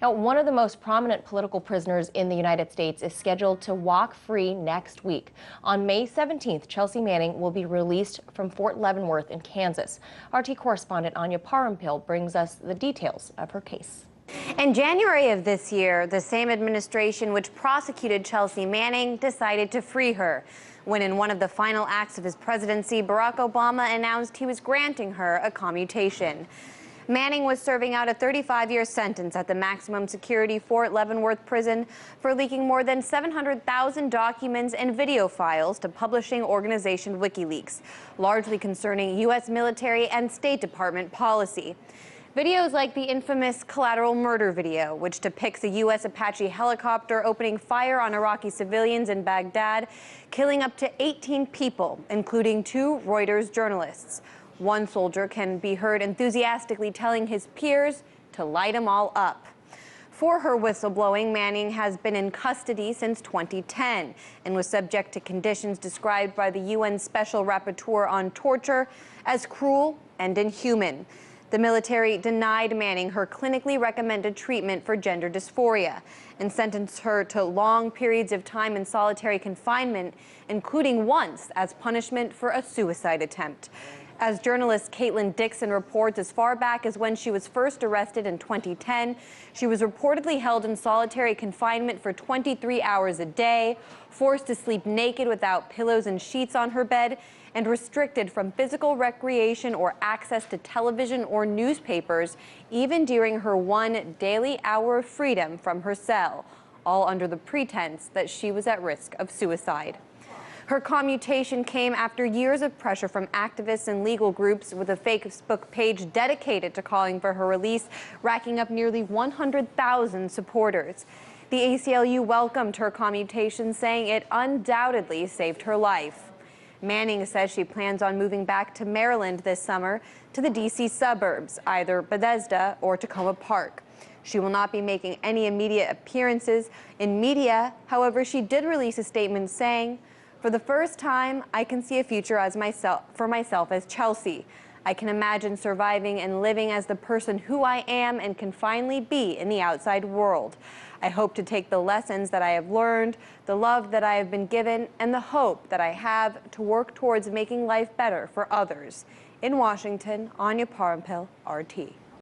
Now, one of the most prominent political prisoners in the United States is scheduled to walk free next week. On May 17th, Chelsea Manning will be released from Fort Leavenworth in Kansas. RT correspondent Anya Parampil brings us the details of her case. In January of this year, the same administration which prosecuted Chelsea Manning decided to free her, when in one of the final acts of his presidency, Barack Obama announced he was granting her a commutation. Manning was serving out a 35-year sentence at the maximum security Fort Leavenworth prison for leaking more than 700,000 documents and video files to publishing organization WikiLeaks, largely concerning U.S. military and State Department policy. Videos like the infamous collateral murder video, which depicts a U.S. Apache helicopter opening fire on Iraqi civilians in Baghdad, killing up to 18 people, including 2 Reuters journalists. One soldier can be heard enthusiastically telling his peers to light them all up. For her whistleblowing, Manning has been in custody since 2010 and was subject to conditions described by the UN Special Rapporteur on Torture as cruel and inhuman. The military denied Manning her clinically recommended treatment for gender dysphoria and sentenced her to long periods of time in solitary confinement, including once as punishment for a suicide attempt. As journalist Caitlin Dixon reports, as far back as when she was first arrested in 2010, she was reportedly held in solitary confinement for 23 hours a day, forced to sleep naked without pillows and sheets on her bed, and restricted from physical recreation or access to television or newspapers, even during her one daily hour of freedom from her cell, all under the pretense that she was at risk of suicide. Her commutation came after years of pressure from activists and legal groups, with a Facebook page dedicated to calling for her release, racking up nearly 100,000 supporters. The ACLU welcomed her commutation, saying it undoubtedly saved her life. Manning says she plans on moving back to Maryland this summer to the D.C. suburbs, either Bethesda or Tacoma Park. She will not be making any immediate appearances in media. However, she did release a statement saying, "For the first time, I can see a future for myself as Chelsea. I can imagine surviving and living as the person who I am and can finally be in the outside world. I hope to take the lessons that I have learned, the love that I have been given, and the hope that I have to work towards making life better for others." In Washington, Anya Parampil, RT.